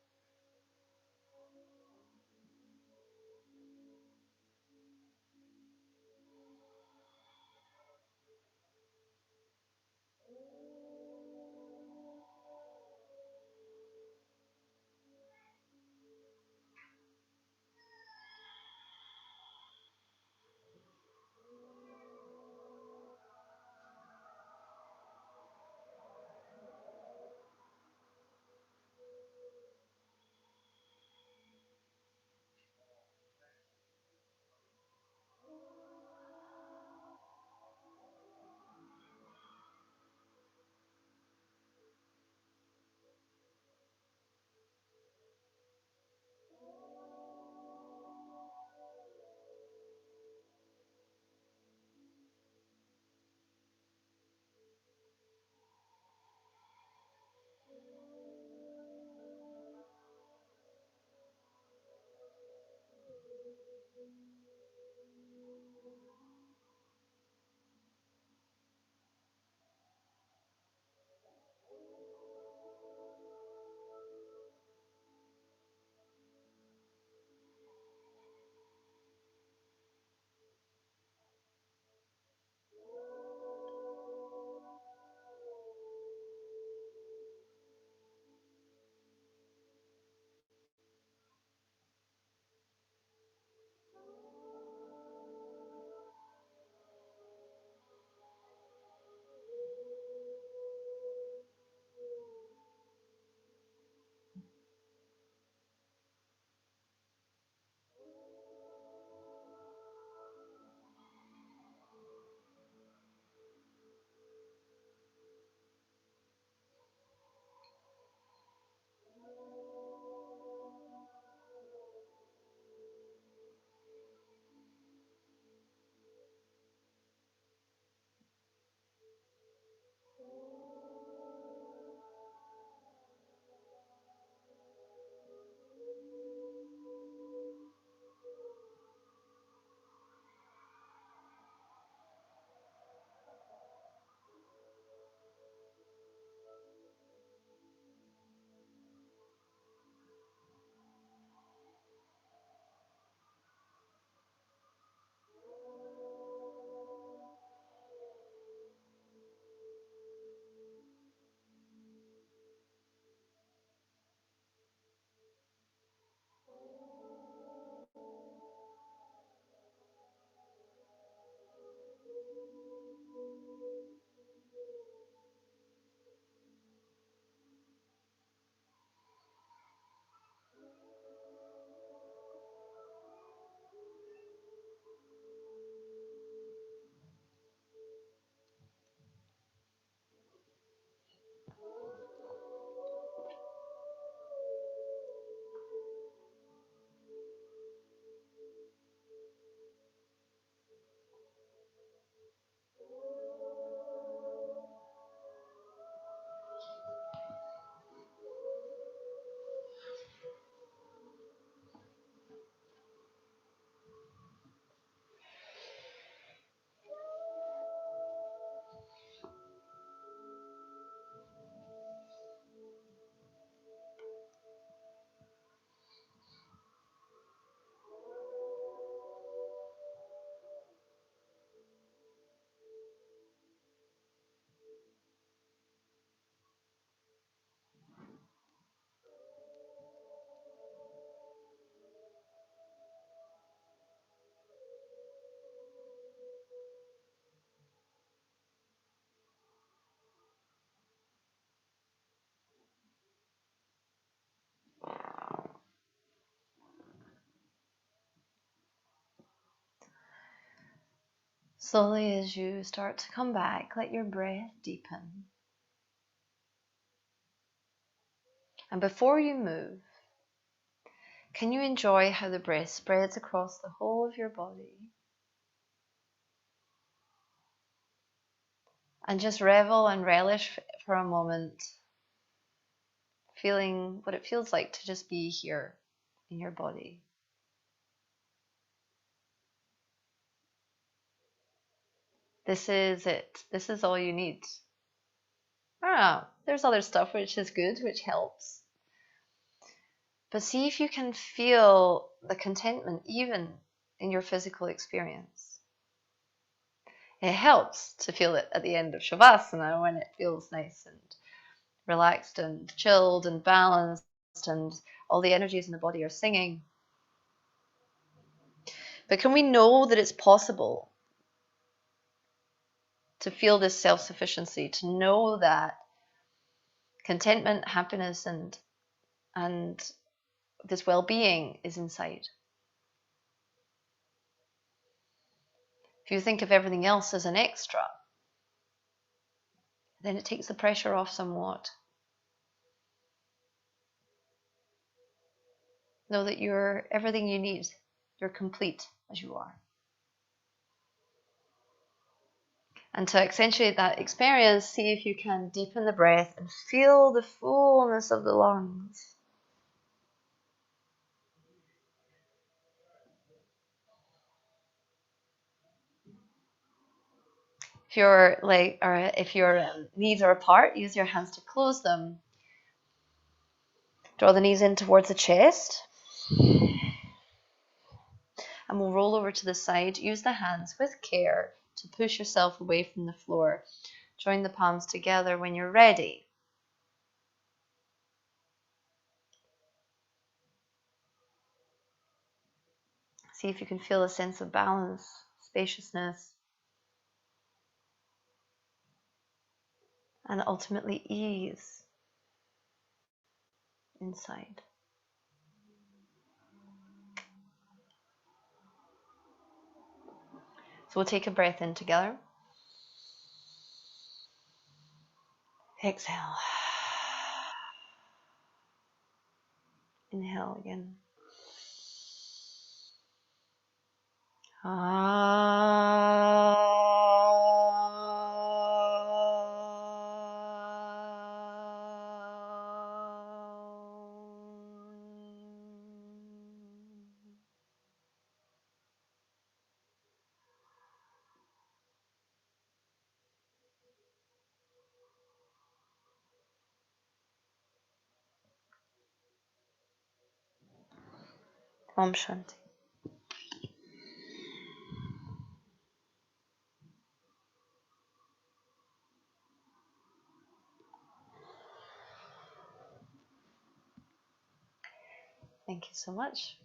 Slowly as you start to come back, let your breath deepen. And before you move, can you enjoy how the breath spreads across the whole of your body? And just revel and relish for a moment, feeling what it feels like to just be here in your body. This is it. This is all you need. There's other stuff which is good, which helps. But see if you can feel the contentment even in your physical experience. It helps to feel it at the end of Shavasana when it feels nice and relaxed and chilled and balanced and all the energies in the body are singing. But can we know that it's possible to feel this self-sufficiency, to know that contentment, happiness, and this well-being is inside? If you think of everything else as an extra, then it takes the pressure off somewhat. Know that you're everything you need. You're complete as you are. And to accentuate that experience, see if you can deepen the breath and feel the fullness of the lungs. If your knees are apart, use your hands to close them. Draw the knees in towards the chest. And we'll roll over to the side. Use the hands with care to push yourself away from the floor. Join the palms together when you're ready. See if you can feel a sense of balance, spaciousness, and ultimately ease inside. So we'll take a breath in together. Exhale. Inhale again. Om Shanti. Thank you so much.